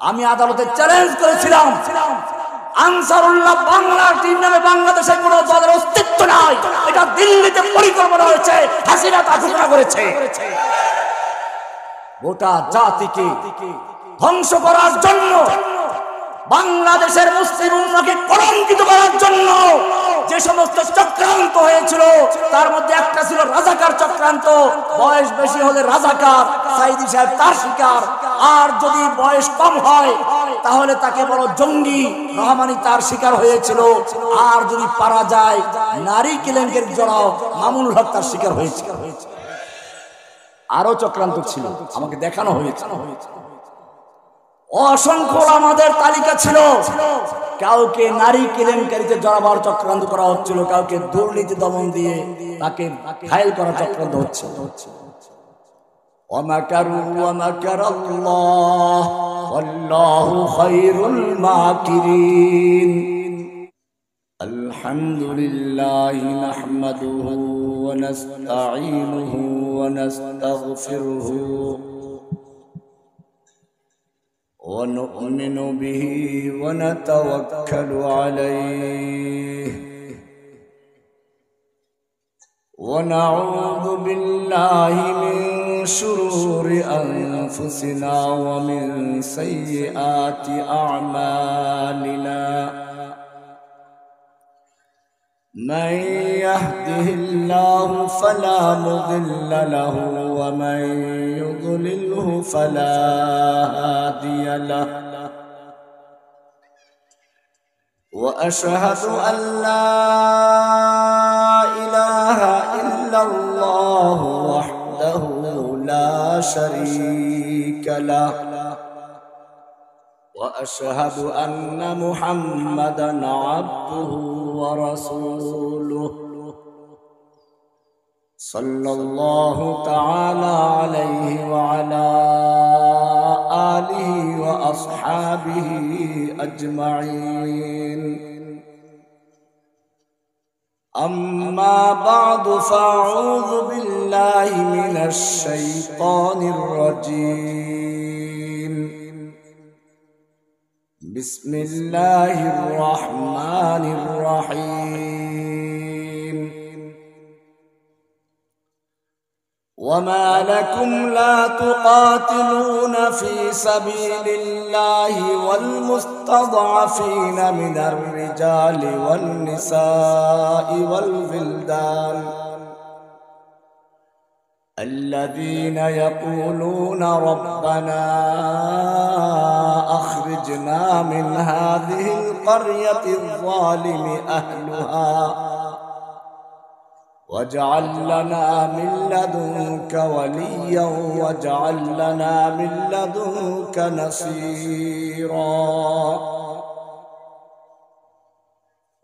আমি আদালতে চ্যালেঞ্জ করেছিলাম, আনসারুল্লাহ বাংলার টিম নামে বাংলাদেশে কোনো দলের অস্তিত্ব নাই, এটা দিল্লিতে পরিকল্পনা হয়েছে, হাসিনা তা ঘোষণা করেছে। গোটা জাতিকে ধ্বংস করার জন্য, বাংলাদেশের মুসলিম উম্মাহকে কলঙ্কিত করার জন্য যে সমস্ত চক্রান্ত হয়েছিল, তার মধ্যে একটা ছিল রাজাকার চক্রান্ত। বয়স বেশি হলে রাজাকার, সাইদি সাহেব তার শিকার, আর যদি বয়স কম হয় তাহলে তাকে বড় জঙ্গি, রহমানি তার শিকার হয়েছিল। আর যদি পারা যায় নারী কেলেঙ্কারির জড়াও, মামুনুল হক তার শিকার হয়েছিল। আরো চক্রান্ত ছিল, আমাকে দেখানো হয়েছে। অসংখ্য আমাদের তালিকা ছিল। কাউকে নারী কেলেঙ্কারিতে জড়াবার চক্রান্ত করা হচ্ছিল, কাউকে দুর্নীতি দমন দিয়ে তাকে ঘায়েল করা চক্রান্ত হচ্ছে। ওয়ামাকারু ওয়ামাকারাল্লাহ ওয়াল্লাহু খায়রুল মাকিরিন। আলহামদুলিল্লাহি নাহমাদুহু ওয়া নাস্তাঈনুহু ওয়া নাস্তাগফিরুহু ونؤمن به ونتوكل عليه ونعوذ بالله من شرور أنفسنا ومن سيئات أعمالنا من يهده الله فلا مضل له ومن يضلله فلا هادي له وأشهد أن لا إله إلا الله وحده لا شريك له وأشهد أن محمدًا عبده ورسوله صلى الله تعالى عليه وعلى آله وأصحابه أجمعين. أما بعد فأعوذ بالله من الشيطان الرجيم. بسم الله الرحمن الرحيم. وما لكم لا تقاتلون في سبيل الله والمستضعفين من الرجال والنساء والولدان الذين يقولون ربنا أخرجنا من هذه القرية الظالم أهلها واجعل لنا من لدنك وليا واجعل لنا من لدنك نصيرا.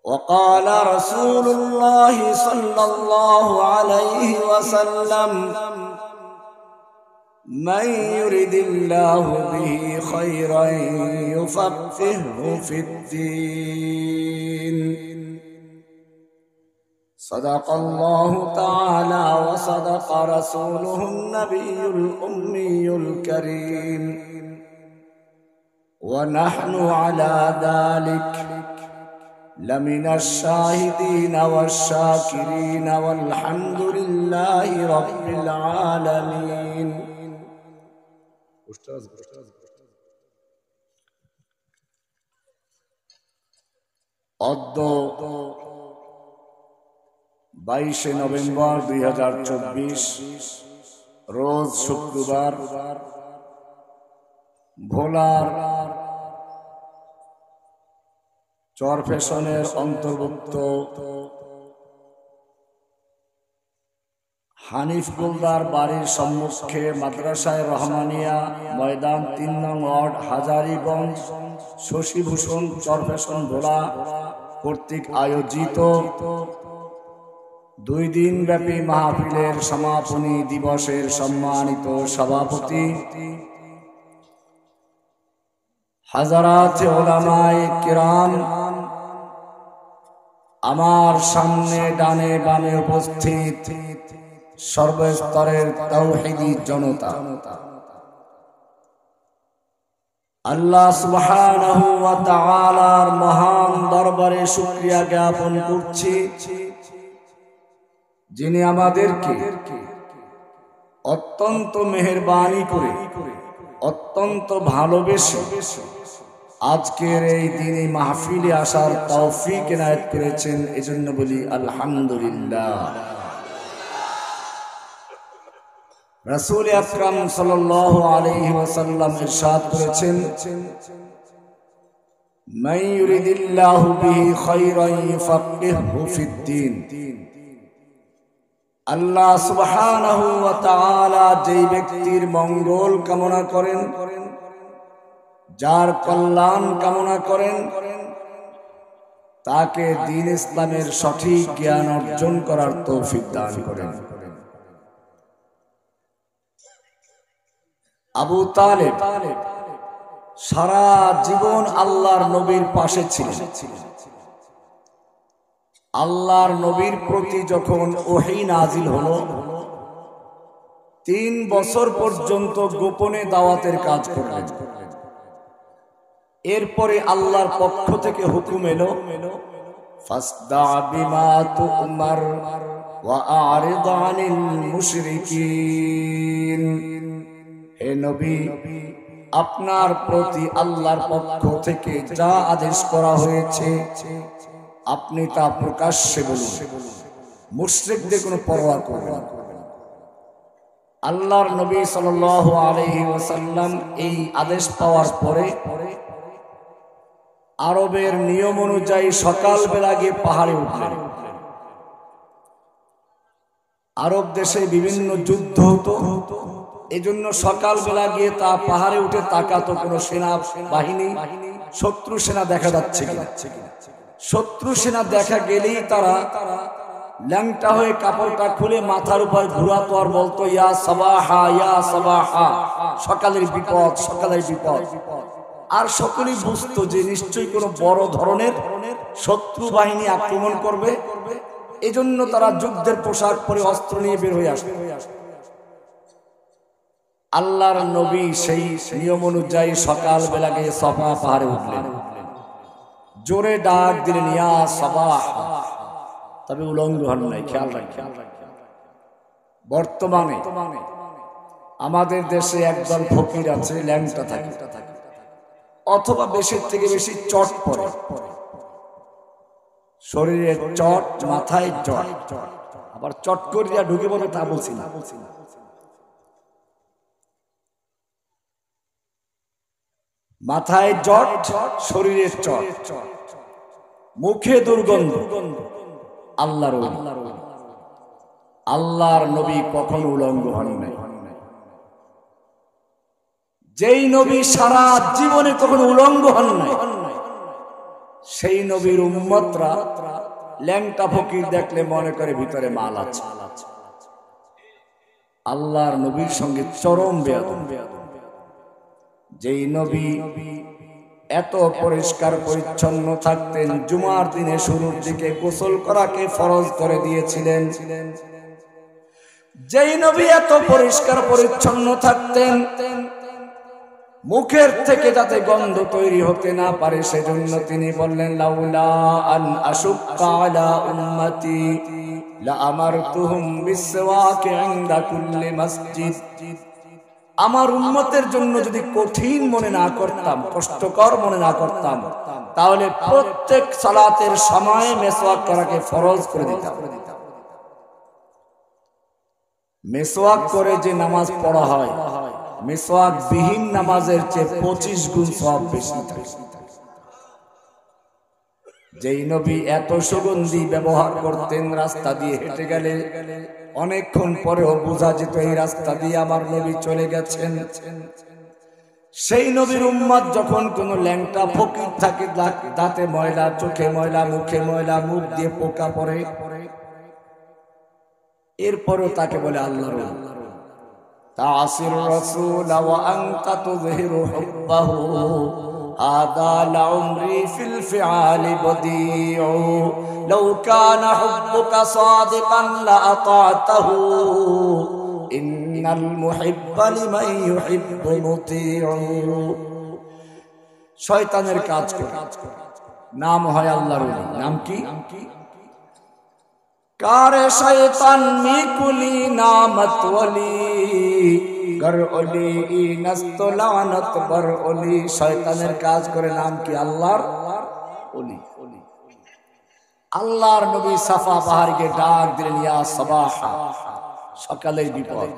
وقال رسول الله صلى الله عليه وسلم من يرد الله به خيرا يفقهه في الدين. صدق الله تعالى وصدق رسوله النبي الأمي الكريم ونحن على ذلك لمن الشاهدين والشاكرين والحمد لله رب العالمين. অদ্য 22 নভেম্বর 2024 রোজ শুক্রবার ভোলার চরফেশনের অন্তর্ভুক্ত হানিফ গোলদার বাড়ির সম্মুখে মাদ্রাসায় রহমানিয়া ময়দান 3 নং ওয়ার্ড হাজারীগঞ্জ শশীভূষণ চরফেশন ভোলা কর্তৃক আয়োজিত 2 দিন ব্যাপী মাহফিলের সমাপনী দিবসের সম্মানিত সভাপতি হাজারাত উলামায়ে কিরাম, আমার সামনে ডানে বামে উপস্থিত সর্বস্তরের তাওহীদি জনতা, আল্লাহ সুবহানাহু ওয়া তাআলার মহান দরবারে শুকরিয়া জ্ঞাপন করছি, যিনি আমাদেরকে অত্যন্ত মেহেরবানি করে, অত্যন্ত ভালোবেসে আজকের এই দিনে মাহফিলে আসার তৌফিক এনায়েত করেছেন। এজন্য বলি আলহামদুলিল্লাহ। রাসূল আকরাম সাল্লাল্লাহু আলাইহি ওয়াসাল্লাম ইরশাদ করেছেন, মান ইউরিদিল্লাহু বিহি খায়রান ইউফাক্কিহহু ফিদ্দীন। আল্লাহ সুবহানাহু ওয়া তাআলা যেই ব্যক্তির মঙ্গল কামনা করেন, যার কল্যাণ কামনা করেন, তাকে দ্বীন ইসলামের সঠিক জ্ঞান অর্জন করার তৌফিক দান করেন। আবু তালেব সারা জীবন আল্লাহর নবীর পাশে ছিলেন। আল্লাহর নবীর প্রতি যখন ওহী নাজিল হলো, 3 বছর পর্যন্ত গোপনে দাওয়াতের কাজ করলেন। এরপরে আল্লাহর পক্ষ থেকে হুকুম এলো, ফাসদা বিমা তুমার ওয়া আরিদ আনিল মুশরিকিন। হে নবী, আপনার প্রতি আল্লাহর পক্ষ থেকে যা আদেশ করা হয়েছে আপনি তা প্রকাশ্যে বলুন, মুশরিকদের কোনো পরোয়া করবেন না। আল্লাহর নবী সাল্লাল্লাহু আলাইহি ওয়াসাল্লাম এই আদেশ পাওয়ার পরে আরবের নিয়ম অনুযায়ী সকালবেলা গিয়ে পাহাড়ে উঠলেন। আরব দেশে বিভিন্ন যুদ্ধ হতো, এজন্য সকালবেলা গিয়ে তা পাহাড়ে উঠে তাকাতো কোনো সেনা বাহিনী, শত্রু সেনা দেখা যাচ্ছে কিনা। শত্রু সেনা দেখা গেলেই তারা ল্যাংটা হয়ে কাপড়টা খুলে মাথার উপর ঘুরাতো আর বলতো, ইয়া সাবাহা ইয়া সাবাহা, সকালের বিপদ, সকালের বিপদ। আর সকলেই বুঝতো যে নিশ্চয়ই কোনো বড় ধরনের শত্রু বাহিনী আক্রমণ করবে, এজন্য তারা যুদ্ধের পোশাক পরে অস্ত্র নিয়ে বের হয়ে আসবে। আল্লাহর নবী সেই নিয়ম অনুযায়ী সকালবেলা গিয়ে সাফা পাহাড়ে উঠলেন। জোরে ডাক দিলেন, ইয়া সাবাহ। তবে উলঙ্গ হন নাই, খেয়াল রাখেন। বর্তমানে আমাদের দেশে একদল ফকির আছে, ল্যাংটা থাকে, অথবা বেশির থেকে বেশি চট পরে, শরীরে চট, মাথায় চট, আবার চট করিয়া ঢুকে পড়ে, তা বলছি না। মাথায় জট, শরীরে চট, মুখে দুর্গন্ধ। আল্লাহর নবী কখনো উলঙ্গ হন নাই। যেই নবী সারা জীবনে কখনো উলঙ্গ হন নাই, সেই নবীর উম্মতরা ল্যাংটা ফকির দেখলে মনে করে ভিতরে মাল আছে। আল্লাহর নবীর সঙ্গে চরম বেয়াদবি। যেই নবী এত পরিষ্কার পরিচ্ছন্ন থাকতেন, জুমার দিনে শুরুর দিকে গোসল করাকে ফরজ করে দিয়েছিলেন। যেই নবী এত পরিষ্কার পরিচ্ছন্ন থাকতেন, মুখের থেকে যাতে গন্ধ তৈরি হতে না পারে সেজন্য তিনি বললেন, লাউলা আন আশুক্কা আলা উম্মতি লা আমারতুহুম বিসওয়াকি ইনদা কুল্লি মসজিদ। আমার উম্মতের জন্য যদি কঠিন মনে না করতাম, কষ্টকর মনে না করতাম, তাহলে প্রত্যেক সালাতের সময় মেসওয়াক করাকে ফরজ করে দিতাম। মেসওয়াক করে যে নামাজ পড়া হয়, মেসওয়াক বিহীন নামাজের চেয়ে 25 গুণ সওয়াব বেশি থাকে। যেই নবী এত সুগন্ধি ব্যবহার করতেন, রাস্তা দিয়ে হেঁটে গেলে অনেকক্ষণ পরেও বোঝা যেত এই রাস্তা দিয়ে আমার নবী চলে গেছেন। সেই নবীর উম্মত যখন কোন ল্যাংটা ফকির থাকে, দাঁতে ময়লা, চোখে ময়লা, মুখে ময়লা, মুখ দিয়ে পোকা পড়ে, এরপরও তাকে বলে আল্লাহর তাসির রাসূল ওয়া আনতা তুযহিরু হুব্বাহু হাদা লাউমরি ফিল ফিআলি বদিউ লাউ কানা হুব্বুকা সাদিকান লা আতাতাহু ইন্নাল মুহিব্বা লিমান ইউহিব্বু মুতিউ। শয়তানের কাজ করে, নাম হয় আল্লাহর ওলি। নাম কি? কারে শয়তান মিকুলি নামত ওলি, গর ওলি নস্ত লানত বর ওলি। শয়তানের কাজ করে, নাম কি? আল্লাহর ওলি। আল্লাহর নবী সাফা পাহাড়কে ডাক দিলেন, ইয়া সাবাহা, সকালের বিপদ।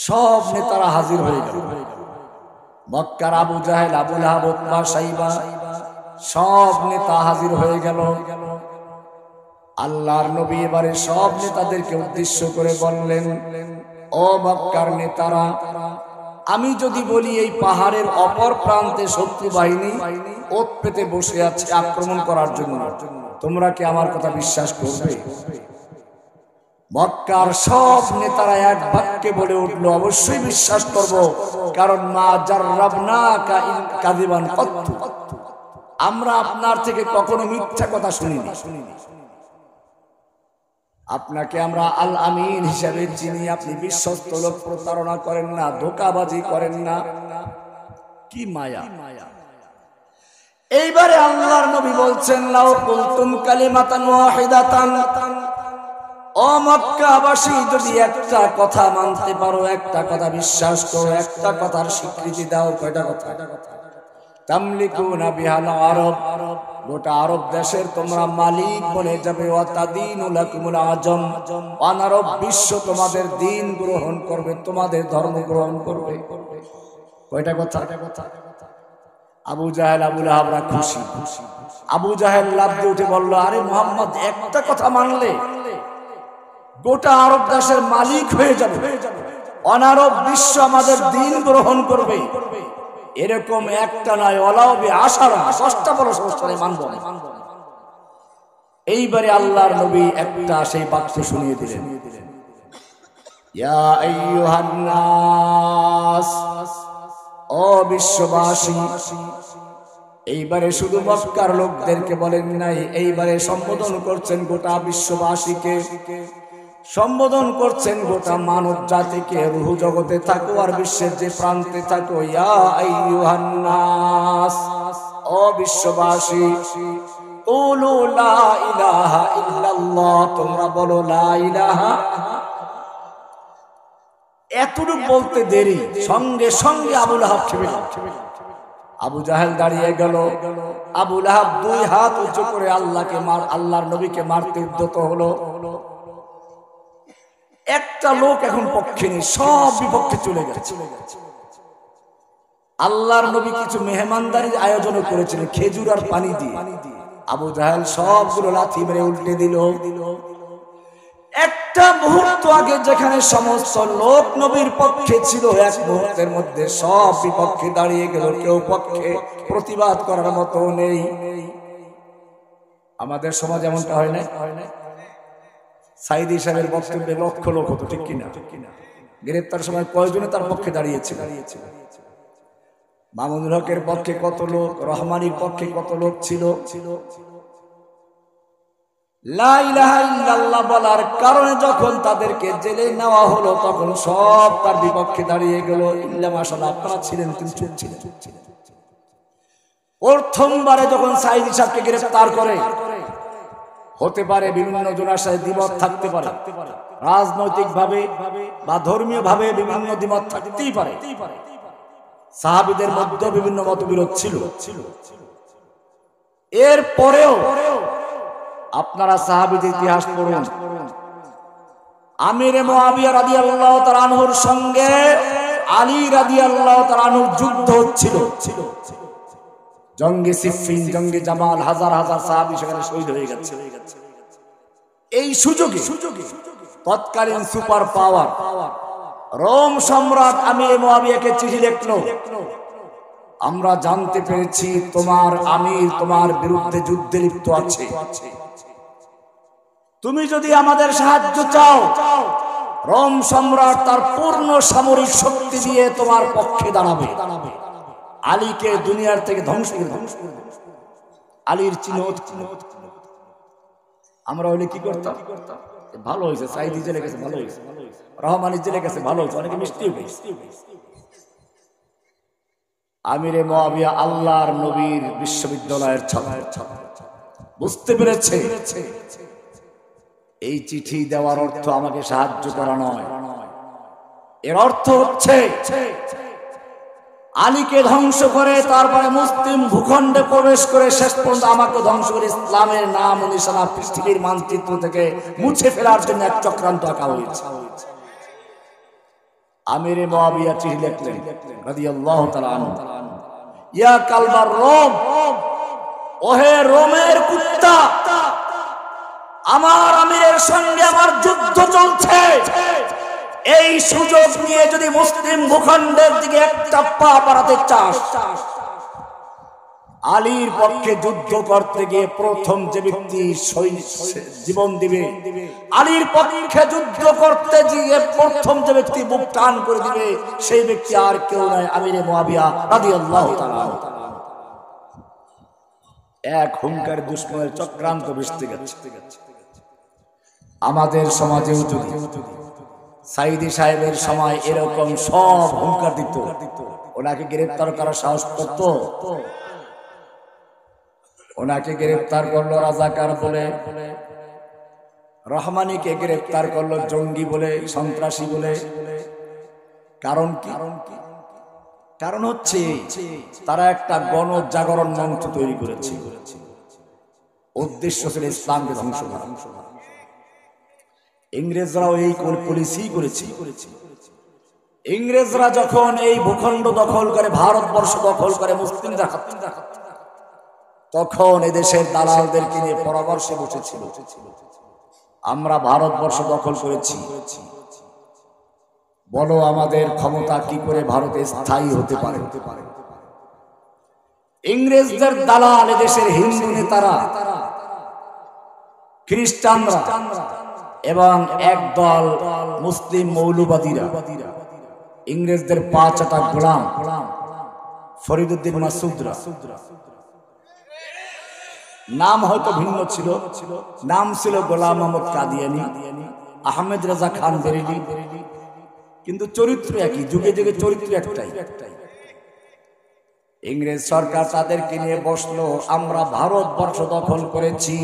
সব নেতারা হাজির হয়ে গেল। মক্কার আবু জাহেল, আবু লাহাব, উতবা, সাইবা সব নেতা হাজির হয়ে গেল। আল্লাহর নবী এবারে সব নেতাদেরকে উদ্দেশ্য করে বললেন, ও মক্কার নেতারা, আমি যদি বলি এই পাহাড়ের অপর প্রান্তে শত্রু বাহিনী ওত পেতে বসে আছে আক্রমণ করার জন্য, তোমরা কি আমার কথা বিশ্বাস করবে? মক্কার সব নেতারা এক বাক্যে বলে উঠলো, অবশ্যই বিশ্বাস করব, কারণ মা জাররাবনাকা কাযিবান কত্তু, আমরা আপনার থেকে কখনো মিথ্যা কথা শুনিনি। আপনাকে আমরা আল আমিন হিসেবে চিনি, আপনি বিশ্বস্ত লোক, প্রতারণা করেন না, ধোঁকাবাজি করেন না। কি মায়া! এইবারে আল্লাহর নবী বলছেন, লাউ কুলতুম কালিমাতান ওয়াহিদাতান, ও মক্কাবাসী, যদি একটা কথা মানতে পারো, একটা কথা বিশ্বাস করো, একটা কথার স্বীকৃতি দাও, কয়টা কথা? তামলিকুনা বিহাল আরব, গোটা আরব দেশের তোমরা মালিক বনে যাবে। ওয়া তাদিনু লাকুমুল আজম, অনারব বিশ্ব তোমাদের দিন গ্রহণ করবে, তোমাদের ধর্ম গ্রহণ করবে। কয়টা কথা? আবু জাহেল, আবু লাহাবরা খুশি। আবু জাহেল লাফ দিয়ে উঠে বলল, আরে মুহাম্মদ, একটা কথা মানলে গোটা আরব দেশের মালিক হয়ে যাবে, অনারব বিশ্ব আমাদের দিন গ্রহণ করবে। এরকম একটা নয়, ওলাউবি আশারা, 10টা বড় সমস্যায় মানব। এইবারে আল্লাহর নবী একটা সেই বাক্য শুনিয়ে দিলেন, ইয়া আইয়ুহান নাস, ও বিশ্ববাসী। এইবারে শুধু মক্কার লোকদেরকে বলেন নাই, এইবারে সম্বোধন করছেন গোটা বিশ্ববাসীকে, সম্বোধন করছেন গোটা মানব জাতিকে। রুহ জগতে থাকো আর বিশ্বের যে প্রান্তে থাকো, ইয়া আইয়ুহান নাস, ও বিশ্ববাসী, কুলু লা ইলাহা ইল্লাল্লাহ, তোমরা বলো লা ইলাহা। এতটুকু বলতে দেরি, সঙ্গে সঙ্গে আবু লাহাব খেপে গেল। আবু জাহেল দাঁড়িয়ে গেল। আবু লাহাব 2 হাত উঁচু করে আল্লাহর নবীকে মারতে উদ্যত হলো। একটা লোক এখন পক্ষে নেই, সব বিপক্ষে চলে গেছে। আল্লাহর নবী কিছু মেহমানদারির আয়োজন করেছিলেন খেজুর আর পানি দিয়ে। আবু জাহেল সবগুলো লাথি মেরে উল্টে দিল। একটা মুহূর্ত আগে যেখানে সমস্ত লোক নবীর পক্ষে ছিল, এক মুহূর্তের মধ্যে সব বিপক্ষে দাঁড়িয়ে গেল, কেউ পক্ষে প্রতিবাদ করার মতো নেই। আমাদের সমাজ এমনটা হয় না? সাইদি সাহেবের বক্তব্যে লক্ষ লোক হতো, ঠিক কিনা? গ্রেপ্তার সময় কয়জনে তার পক্ষে দাঁড়িয়েছে? মামুনুল হকের পক্ষে কত লোক, রহমানির পক্ষে কত লোক ছিল। লা ইলাহা ইল্লাল্লাহ বলার কারণে যখন তাদেরকে জেলে নেওয়া হলো, তখন সব তার বিপক্ষে দাঁড়িয়ে গেল। ইল্লা মাশাআল্লাহ, আপনারা ছিলেন, তিনি চুপ ছিলেন। প্রথমবারে যখন সাইদি সাহেবকে গ্রেফতার করে, হতে পারে বিভিন্ন জনের সাথে দ্বিমত থাকতে পারে, রাজনৈতিক ভাবে বা ধর্মীয় ভাবে বিভিন্ন দ্বিমত থাকতেই পারে। সাহাবীদের মধ্যে বিভিন্ন মতবিরোধ ছিল। এর পরেও আপনারা সাহাবীদের ইতিহাস পড়ুন। আমির মুআবিয়া রাদিয়াল্লাহু তাআলা আনহুর সঙ্গে আলী রাদিয়াল্লাহু তাআলা আনহুর যুদ্ধ হচ্ছিল। জঙ্গে সিফফিন, জঙ্গে জামাল, হাজার হাজার সাহাবী সেখানে শহীদ হয়ে গেছে। এই সুযোগে তৎকালীন সুপার পাওয়ার রোম সম্রাট আমির মুআবিয়াকে চিঠি লিখলো, আমরা জানতে পেরেছি তোমার আমির তোমার বিরুদ্ধে যুদ্ধে লিপ্ত আছে, তুমি যদি আমাদের সাহায্য চাও, রোম সম্রাট তার পূর্ণ সামরিক শক্তি দিয়ে তোমার পক্ষে দাঁড়াবে, আলীকে দুনিয়ার থেকে ধ্বংস করে দেবে। আলীর চিহ্ন আমরা হলে কি করতাম? ভালো হয়েছে, সাইদি জেলে গেছে, ভালো হয়েছে, রহমানি জেলে গেছে, ভালো হয়েছে, অনেকে মিষ্টিও গেছে। আমিরে মুআবিয়া আল্লাহর নবীর বিশ্ববিদ্যালয়ের ছাত্র, বুঝতে পেরেছে এই চিঠি দেওয়ার অর্থ আমাকে সাহায্য করা নয়, এর অর্থ হচ্ছে আলীকে ধ্বংস করে তারপরে মুসলিম ভূখণ্ডে প্রবেশ করে শেষ পর্যন্ত আমাকে ধ্বংস করে ইসলামের নাম ও নিশানা পৃথিবীর মানচিত্র থেকে মুছে ফেলার জন্য এক চক্রান্ত আঁকা হয়েছে। আমিরে মুআবিয়া চিঠি লিখলেন রাদিয়াল্লাহু তাআলা আনহু, ইয়া কালবার রোম, ওহে রোমের কুত্তা, আমার আমিরের সঙ্গে আমার যুদ্ধ চলছে, এই সুযোগ নিয়ে যদি মুসলিম ভূখণ্ডের দিকে একটা পা বাড়াতে চাস, আলীর পক্ষে যুদ্ধ করতে গিয়ে প্রথম যে ব্যক্তি জীবন দিবে, আলীর পক্ষে যুদ্ধ করতে গিয়ে প্রথম যে ব্যক্তি বুক টান করে দিবে, সেই ব্যক্তি আর কেউ নয়, আমিরে মুআবিয়া রাদিয়াল্লাহু তাআলা। এক হুঙ্কার দুশমনের চক্রান্ত ভেস্তে গেছে। আমাদের সমাজেও যদি সাইদি সাহেবের সময় এরকম সব হুঙ্কার দিত, ওনাকে গ্রেফতার করার সাহস করত? ওনাকে গ্রেফতার করলো রাজাকার বলে, রহমানীকে গ্রেফতার করলো জঙ্গি বলে, সন্ত্রাসী বলে। কারণ কি? কারণ হচ্ছে তারা একটা গণজাগরণ মঞ্চ তৈরি করেছে, উদ্দেশ্য ছিল ইসলামকে ধ্বংস করা। ইংরেজরাও এই পলিসি করেছে। ইংরেজরা যখন এই ভূখণ্ড দখল করে, ভারতবর্ষ দখল করে মুসলিমরা, তখন এদেশের দালালদেরকে নিয়ে পরামর্শে বসেছিল, আমরা ভারতবর্ষ দখল করেছি, বলো আমাদের ক্ষমতা কি করে ভারতে স্থায়ী হতে পারে। ইংরেজদের দালাল এদেশের হিন্দু নেতারা, খ্রিস্টানরা এবং একদল মুসলিম মৌলবাদীরা, ইংরেজদের পা চাটা গোলাম ফরিদউদ্দিন মাসুদরা, নাম হয়তো ভিন্ন ছিল, নাম ছিল গোলাম মোহাম্মদ কাদিয়ানী, আহমেদ রাজা খান বেরেলি, কিন্তু চরিত্র একই, যুগে যুগে চরিত্র একটাই। ইংরেজ সরকার তাদেরকে নিয়ে বসলো, আমরা ভারতবর্ষ দখল করেছি,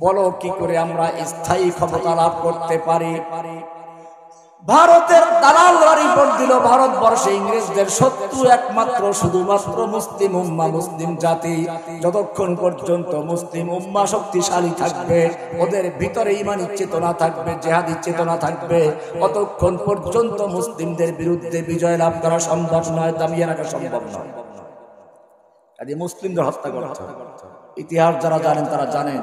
বলো কি করে আমরা স্থায়ী ক্ষমতা লাভ করতে পারি। ভারতের দালালরা রিপোর্ট দিল, ভারতবর্ষে ইংরেজদের শত্রু একমাত্র শুধুমাত্র মুসলিম উম্মাহ, মুসলিম জাতি। যতক্ষণ পর্যন্ত মুসলিম উম্মাহ শক্তিশালী থাকবে, ওদের ভিতরে ঈমানী চেতনা থাকবে, জিহাদি চেতনা থাকবে, ততক্ষণ পর্যন্ত মুসলিমদের বিরুদ্ধে বিজয় লাভ করা সম্ভব নয়, দামিয়ে রাখা সম্ভব নয়। কাজে মুসলিমদের হত্যা করতে হবে। ইতিহাস যারা জানেন তারা জানেন।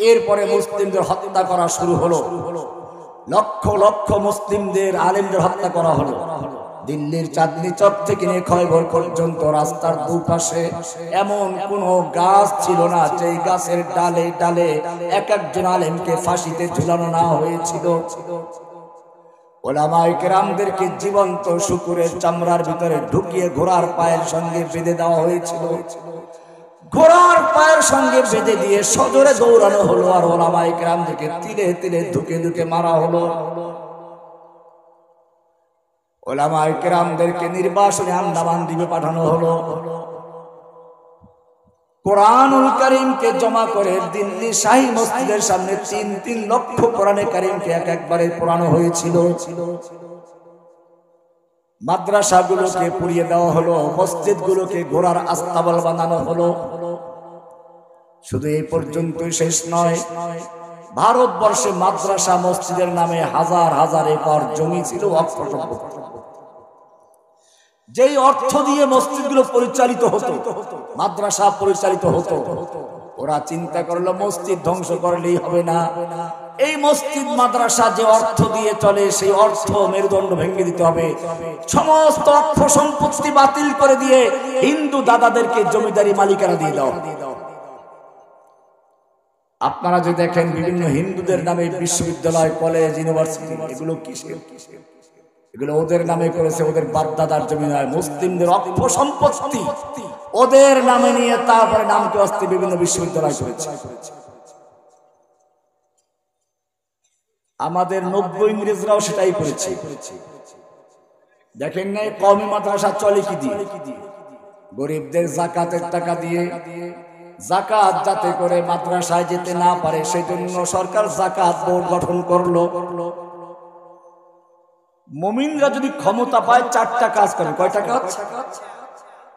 এরপরে মুসলিমদের হত্যা করা শুরু হলো, লক্ষ লক্ষ মুসলিমদের আলেমদের হত্যা করা হলো। দিল্লির চাঁদনী চক থেকে নিয়ে খয়বর পর্যন্ত রাস্তার দুপাশে এমন কোন গাছ ছিল না যে গাছের ডালে ডালে এক একজন আলেমকে ফাঁসিতে ঝুলানো না হয়েছিল। ওলামায়ে কেরামদেরকে জীবন্ত শুকুরের চামড়ার ভিতরে ঢুকিয়ে ঘোড়ার পায়ের সঙ্গে বেঁধে দেওয়া হয়েছিল। ঘোড়ার পায়ের সঙ্গে বেঁধে দিয়ে সজোরে দৌড়ানো হলো, আর ওলামায়ে কেরামদেরকে তিলে তিলে ধুকে ধুকে মারা হলো। ওলামায়ে কেরামদেরকে নির্বাসনে আন্দামান দ্বীপে পাঠানো হলো। কোরআনুল কারীমকে জমা করে দিল্লি শাহী মসজিদের সামনে ৩ লক্ষ কোরআনে কারীমকে একবারে পড়ানো হয়েছিল। মাদ্রাসাগুলোকে পুড়িয়ে দেওয়া হলো, মসজিদগুলোকে ঘোড়ার আস্তাবল বানানো হলো। শুধু এই পর্যন্তই শেষ নয়, ভারতবর্ষে মাদ্রাসা মসজিদের নামে হাজার হাজার একর জমি ছিল ওয়াকফ সম্পত্তি। যেই অর্থ দিয়ে মসজিদগুলো পরিচালিত হতো, মাদ্রাসা পরিচালিত হতো, ওরা চিন্তা করলো মসজিদ ধ্বংস করলেই হবে না, এই মসজিদ মাদ্রাসা যে অর্থ দিয়ে চলে সেই অর্থ মেরুদণ্ড ভেঙে দিতে হবে। সমস্ত অর্থ সম্পত্তি বাতিল করে দিয়ে হিন্দু দাদাদেরকে জমিদারি মালিকানা দিয়ে দাও। আপনারা যে দেখেন বিভিন্ন হিন্দুদের নামে বিশ্ববিদ্যালয়, কলেজ, ইউনিভার্সিটি, এগুলো কিসের? এগুলো ওদের নামে করেছে, ওদের বাপদাদার জমি নয়। মুসলিমদের অর্থ সম্পত্তি ওদের নামে নিয়ে তারপরে নামকে আসতে বিভিন্ন বিশ্ববিদ্যালয় করেছে। আমাদের নব্য ইংরেজরাও সেটাই করেছে। দেখেন নাই কওমি মাদ্রাসা চলে কি দিয়ে? গরিবদের যাকাতের টাকা দিয়ে। যাকাত যাতে করে মাদ্রাসায় যেতে না পারে সেজন্য সরকার যাকাত বোর্ড গঠন করলো। মুমিনরা যদি ক্ষমতা পায় 4টা কাজ করে। কয়টা কাজ?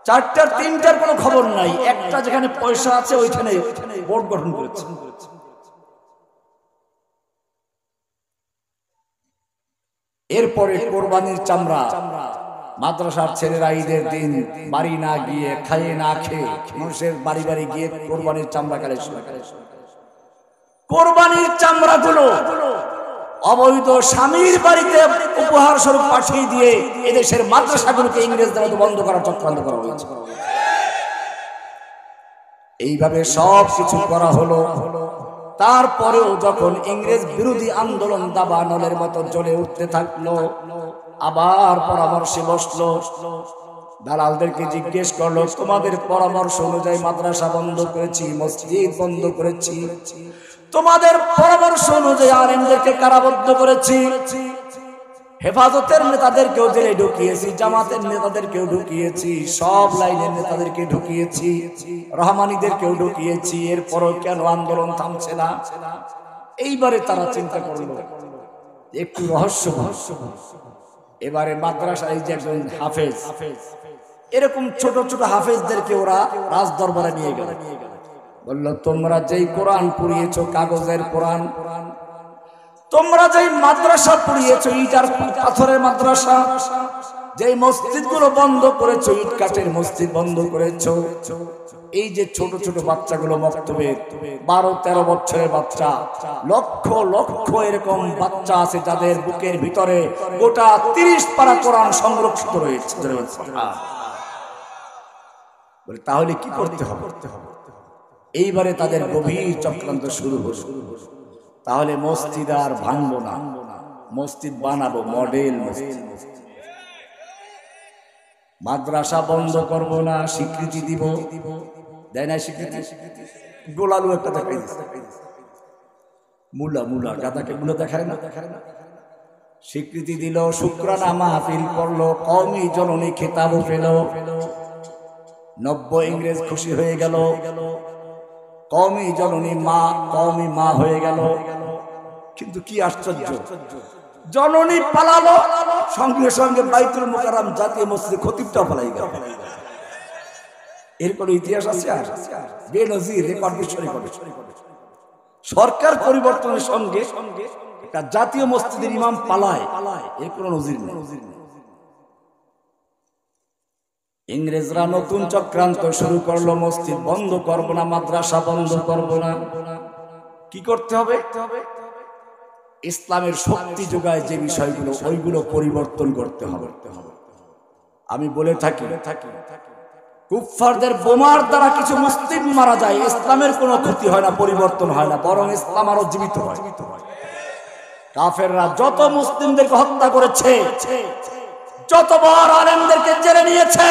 4টার 3টার কোনো খবর নাই। একটা যেখানে পয়সা আছে ওইখানে বোর্ড গঠন করেছে। এরপরে কোরবানির চামড়া। মাদ্রাসার ছেলেরা ঈদের দিন বাড়ি না গিয়ে, খাইয়ে না খেয়ে মানুষের বাড়ি বাড়ি গিয়ে কোরবানির চামড়া কালেকশন করে। কোরবানির চামড়াগুলো অবৈধ স্বামীর বাড়িতে উপহার স্বরূপ পাঠিয়ে দিয়ে এদেশের মাদ্রাসাগুলোকে ইংরেজদের মতো বন্ধ করার চক্রান্ত করা হয়েছে। এইভাবে সব কিছু করা হলো। তারপরেও যখন ইংরেজ বিরোধী আন্দোলন দাবানলের মতো জ্বলে উঠতে থাকলো, আবার পরামর্শে বসলো। দালালদেরকে জিজ্ঞেস করলো, তোমাদের পরামর্শ অনুযায়ী মাদ্রাসা বন্ধ করেছি, মসজিদ বন্ধ করেছি, তোমাদের পরামর্শ অনুযায়ী আলেমদেরকে কারাবদ্ধ করেছি, হেফাজতের নেতাদেরকেও জেলে ঢুকিয়েছি, জামাতের নেতাদেরকেও ঢুকিয়েছি, সব লাইনের নেতাদেরকে ঢুকিয়েছি, রহমানীদেরকেও ঢুকিয়েছি, এরপরও কেন আন্দোলন থামছে না? এইবারে তারা চিন্তা করলো একটু রহস্য। এবারে মাদ্রাসায় যে একজন হাফেজ, এরকম ছোট ছোট হাফেজদেরকে ওরা রাজ দরবারে নিয়ে গেল। বলল, তোমরা যেই কোরআন পড়িয়েছো কাগজের কোরআন, তোমরা যেই মাদ্রাসা পড়িয়েছো ইটার পাথরের মাদ্রাসা, যেই মসজিদগুলো বন্ধ করেছো, ইট কাঠের মসজিদ বন্ধ করেছো, এই যে ছোট ছোট বাচ্চাগুলো মক্তবের 12-13 বছরের বাচ্চা, লক্ষ লক্ষ এরকম বাচ্চা আছে যাদের বুকের ভিতরে গোটা 30 পারা কোরআন সংরক্ষিত রয়েছে। বলে তাহলে কি করতে হবে? এইবারে তাদের গভীর চক্রান্ত শুরু হলো। তাহলে মসজিদ আর ভাঙবো না, মসজিদ বানাবো, মডেল মসজিদ। মাদ্রাসা বন্ধ করব না, স্বীকৃতি দিব। দেয় না স্বীকৃতি? গোলালু একটা দেখাই দিচ্ছে, মুলা মুলা গাদাকে মুলা দেখায় না। স্বীকৃতি দিল, শুকরানা মাহফিল করলো, কওমি জননী খেতাবও পেল। 90 ইংরেজ খুশি হয়ে গেল, কওমি জননী মা, কওমি মা হয়ে গেল। কিন্তু কি আশ্চর্য, জননী পালালো, সঙ্গে সঙ্গে বাইতুল মুকাররম জাতীয় মসজিদ খতিবটাও পালাই গেল। এর কোনো ইতিহাস আছে? আর বেনজির রেকর্ড বিশ্বরে করে। সরকার পরিবর্তনের সঙ্গে একটা জাতীয় মসজিদের ইমাম পালায়, এর কোনো নজির নেই। ইংরেজরা নতুন চক্রান্ত শুরু করলো, মসজিদ বন্ধ করবো না, মাদ্রাসা বন্ধ করবো না। কি করতে হবে? ইসলামের শক্তি যোগায় যে বিষয়গুলো, ওইগুলো পরিবর্তন করতে হবে। আমি বলে থাকি, কুফফারদের বোমার দ্বারা কিছু মুসলিম মারা যায়, ইসলামের কোনো ক্ষতি হয় না, পরিবর্তন হয় না, বরং ইসলাম আরো জীবিত হয়। কাফেররা যত মুসলিমদেরকে হত্যা করেছে, যতবার আলেমদেরকে জেলে নিয়েছে,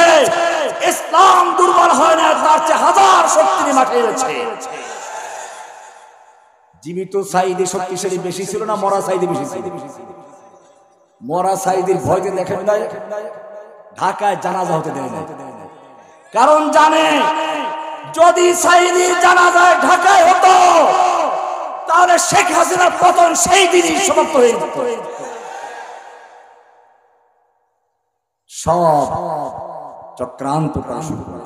ইসলাম দুর্বল হয় না, তার চেয়ে হাজার শক্তি মাঠে রয়েছে। জীবিত সাইদি শক্তিশালী বেশি ছিল না মরা সাইদি বেশি ছিল? মরা সাইদির ভয়তে দেখেন না ঢাকায় জানাজা হতে দেয় না, কারণ জানে যদি সাইদির জানাজা ঢাকায় হতো তাহলে শেখ হাসিনার পতন সেই দিনই সমাপ্ত হয়ে যেত। সব চক্রান্ত করা শুরু করে।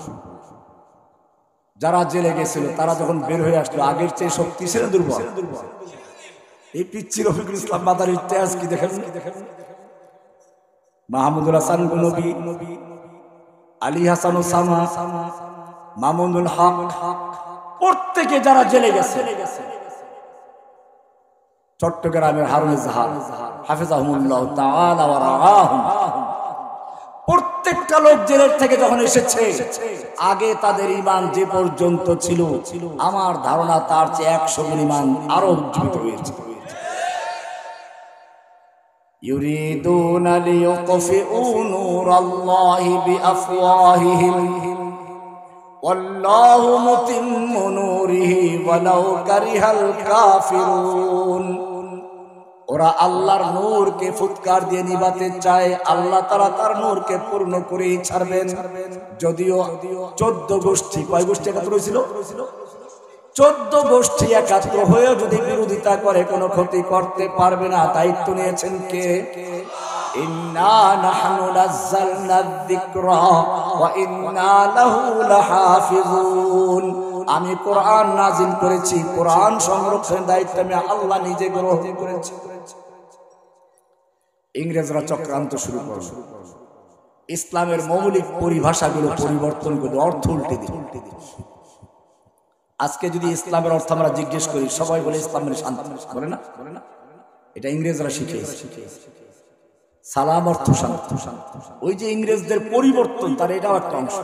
যারা জেলে গেছিল তারা যখন বের হয়ে আসলো, আগের চেয়ে শক্তি ছিল দুর্বল। এই পিচ্চি রফিকুল ইসলাম মাদারির ইতিহাস কি দেখেন? মাহমুদুল হাসান নবী, আলী হাসান ওসামা, মামুনুল হক, প্রত্যেকে যারা জেলে গেছে, চট্টগ্রামের হারুন জাহার হাফিজাহুমুল্লাহ তাআলা ওয়া রাআহুম, প্রত্যেকটা লোক জেলের থেকে যখন এসেছে, আগে তাদের ঈমান যে পর্যন্ত ছিল আমার ধারণা তার চেয়ে 100 গুণ ঈমান আরো উজ্জীবিত হয়েছে। ইউরিদুনা লিইউতফিউ নূরাল্লাহি বিআফওয়াহিহিম ওয়াল্লাহু মুতিম্মু নূরিহি ওয়ালাউ কারিহাল কাফিরুন। ওরা আল্লাহর নূরকে ফুৎকার দিয়ে নিভাতে চায়, আল্লাহ তাআলা তার নূরকে পূর্ণ করেই ছাড়বেন। যদিও 14 গোষ্ঠী, কয় গোষ্ঠী একত্র হয়েছিল? 14 গোষ্ঠী একত্র হয়েও যদি বিরোধিতা করে কোনো ক্ষতি করতে পারবে না। দায়িত্ব নিয়েছেন কে? ইন্না নাহনু নাযালনা যিকরা ওয়া ইন্না লাহু লাহাফিজুন। আমি কোরআন নাযিল করেছি, কোরআন সংরক্ষণের দায়িত্ব আমি আল্লাহ নিজে গ্রহণ করেছি। ইংরেজরা চক্রান্ত শুরু করল, ইসলামের মৌলিক পরিভাষাগুলো পরিবর্তন করে অর্থ উল্টে দিল। আজকে যদি ইসলামের অর্থ আমরা জিজ্ঞেস করি, সবাই বলে ইসলাম মানে শান্তি, বলে না? এটা ইংরেজরা শিখিয়েছে। সালাম অর্থ শান্তি। ওই যে ইংরেজদের পরিবর্তন, তার এটাও একটা অংশ।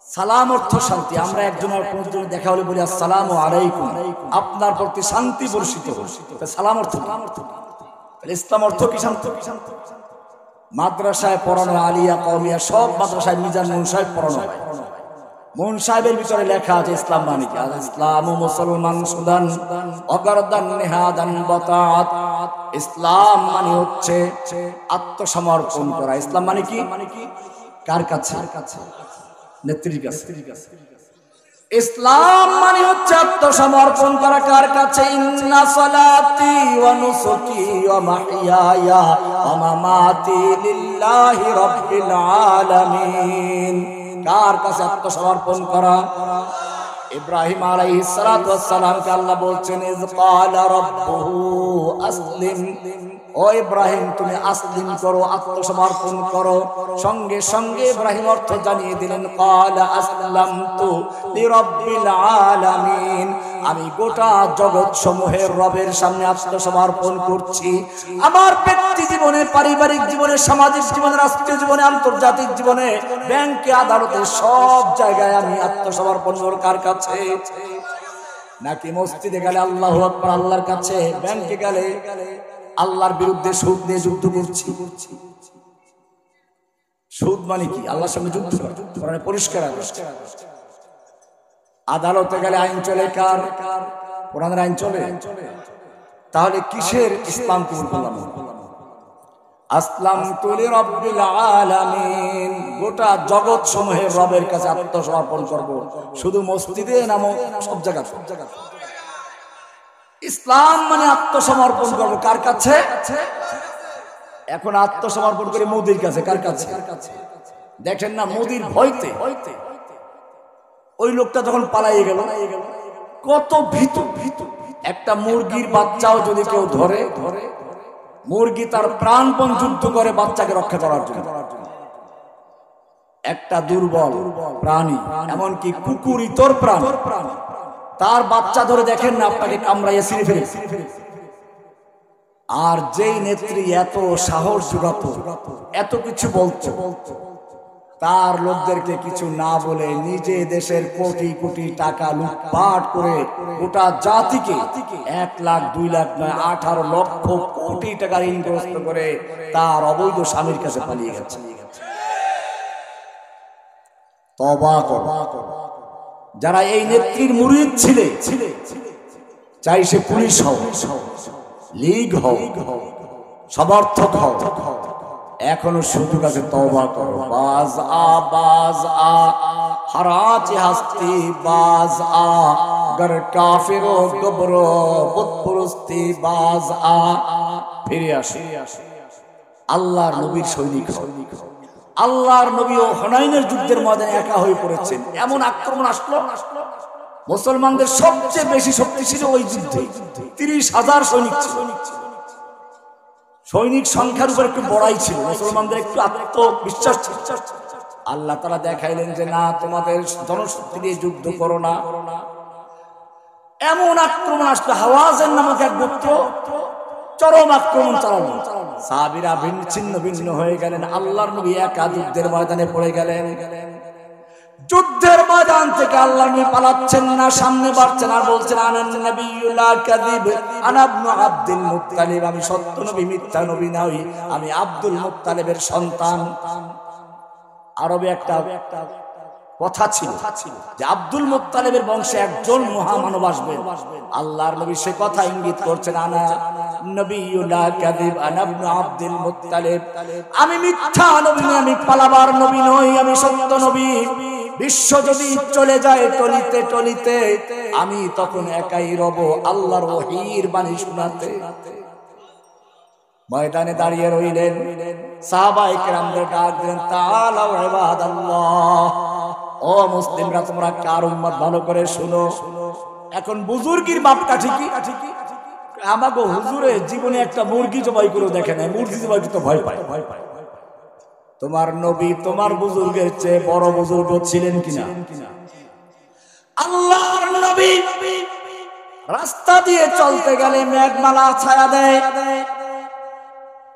সালাম অর্থ শান্তি। আমরা একজনের কোনজন দেখা হলে বলি আসসালামু আলাইকুম, আপনার প্রতি শান্তি বর্ষিত হোক। সালাম অর্থ ইসলাম অর্থ কি? শান্তি। মাদ্রাসায় পড়ানো, আলিয়া কওমিয়া সব মাদ্রাসায় মিজান মুন সাহেব পড়ানো হয়। মুন সাহেবের ভিতরে লেখা আছে ইসলাম মানে কি? ইসলাম ও মুসলমান সুদান অগরদান নেহাদান বাতাত। ইসলাম মানে হচ্ছে আত্মসমর্পণ করা। ইসলাম মানে কি? কার কাছে? নেত্রীর কাছে। ইসলাম মানে হচ্ছে আত্মসমর্পণ করা। কার কাছে? ইন্না সালাতি ওয়া নুসুকি ওয়া মাহইয়ায়া ওয়া মামাতি লিল্লাহি রাব্বিল আলামিন। কার কাছে আত্মসমর্পণ করা? ইব্রাহিম আলাইহিস সালাতু ওয়াস সালামকে আল্লাহ বলছেন, ইয ক্বালা রাব্বুহু আসলিম। ও ইব্রাহিম, তুমি আসলিম করো, আত্মসমর্পণ করো। সঙ্গে সঙ্গে ইব্রাহিম অর্থ জানিয়ে দিলেন, ক্বালা আসলামতু লিরাব্বিল আলামিন। আমি গোটা জগৎ সমূহের রবের সামনে আত্মসমর্পণ করছি। আমার ব্যক্তি জীবনে, পারিবারিক জীবনে, সামাজিক জীবনে, রাষ্ট্রীয় জীবনে, আন্তর্জাতিক জীবনে, ব্যাংকে, আদালতে, সব জায়গায় আমি আত্মসমর্পণ করব। কার কাছে? নাকি মসজিদে গেলে আল্লাহু আকবার আল্লাহর কাছে, ব্যাংকে গেলে আল্লাহর বিরুদ্ধে সুদ নিয়ে যুদ্ধ করছি? সুদ মানে কি? আল্লাহর সঙ্গে যুদ্ধ করা, পরিষ্কার। আদালতে গেলে আইন চলে কার? কোরআনের আইন চলে। তাহলে কিসের ইসলাম কবুল করলাম? আসলামতু লিরাব্বিল আলামিন। গোটা জগৎ সমূহের রবের কাছে আত্মসমর্পণ করব। শুধু মসজিদে না, সব জায়গায়। ইসলাম মানে আত্মসমর্পণ করবো। কার কাছে? এখন আত্মসমর্পণ করে মোদির কাছে। কার কাছে? দেখেন না, মোদির ভয়তে ওই লোকটা যখন পালাইয়ে গেল, কত ভীতু। একটা মুরগির বাচ্চাও যদি কেউ ধরে, মুরগি তার প্রাণপণ যুদ্ধ করে বাচ্চাকে রক্ষা করার জন্য। একটা দুর্বল প্রাণী, এমনকি কুকুর ইতর প্রাণী, তার বাচ্চা ধরে দেখেন না আপনাকে কামড়াইয়া ছিঁড়ে ফেলে। আর যেই নেত্রী এত সাহস জুগাতো, এত কিছু বলতো, তার লোকদেরকে কিছু না বলে নিজে দেশের কোটি কোটি টাকা লুটপাট করে গোটা জাতিকে 1 লাখ 2 লাখ নয় 18 লক্ষ কোটি টাকা ঋণগ্রস্ত করে তার অবৈধ স্বামীর কাছে পালিয়ে গেছে। তওবা করো। যারা এই নেত্রীর মুরিদ ছিলে, চাই সে পুলিশ হও, লীগ হও, সমর্থক হও, এখনো সুযোগ আছে। তওবা করো। বাজ আ হারাচে হাস্তি বাজ আ গর কাফিরো গবরো বুতপুরস্তি বাজ আ। ফিরে আসে। আল্লাহর নবীর সৈনিক হও। আল্লাহর নবীও হুনাইনের যুদ্ধের ময়দানে একা হয়ে পড়েছেন। এমন আক্রমণ আসলো, মুসলমানদের সবচেয়ে বেশি শক্তি ছিল ওই যুদ্ধে। 30,000 সৈনিক ছিল। সৈনিক সংখ্যার উপর একটু বড়াই ছিল, মুসলমানদের একটু আত্মবিশ্বাস ছিল। আল্লাহ তাআলা দেখাইলেন যে না, তোমাদের জনশক্তি দিয়ে যুদ্ধ করো না। এমন আক্রমণ আসলো, হাওয়াজের নামক এক গোত্র চরম আক্রমণ চালালো। সাহাবীরা ছিন্ন ভিন্ন হয়ে গেলেন। আল্লাহর নবী একা যুদ্ধের ময়দানে পড়ে গেলেন। যুদ্ধের ময়দান থেকে আল্লাহর নবী পালাচ্ছেন না, সামনে বাড়ছেন আর বলছেন, আনান নাবিয়্যুল কাযিব আনা ইবনু আব্দুল মুত্তালিব। আমি সত্য নবী, মিথ্যা নবী নই, আমি আব্দুল মুত্তালিবের সন্তান। আরবে একটা কথা ছিল যে আব্দুল মুত্তালিবের বংশে একজন মহামানব আসবেন। আল্লাহর নবী সে কথা ইঙ্গিত করছেন, আনা নবিয়ুলা কাযিব আনা ইবনে আব্দুল মুত্তালিব, আমি মিথ্যা নবী নই, আমি পালাবার নবী নই, আমি সত্য নবী। বিশ্ব যদি চলে যায় টলিতে টলিতে, আমি তখন একাই রব আল্লাহর ওহীর বাণী শোনাতে। ময়দানে দাঁড়িয়ে রইলেন, সাহাবায়ে কেরামদের ডাক দিলেন, তাআলাউ ইবাদাল্লাহ, ও মুসলিমরা তোমরা কার উম্মত ভালো করে শুনো। এখন বুজুর্গির বাপটা ঠিকই, আমাগো হুজুরে জীবনে একটা মুরগি জবাই করে দেখে নাই, মুরগি জবাই তো ভয় পায়। তোমার নবী তোমার বুজুর্গের চেয়ে বড় বুজুর্গ ছিলেন কিনা? আল্লাহর নবী রাস্তা দিয়ে চলতে গেলে মেঘমালা ছায়া দেয়,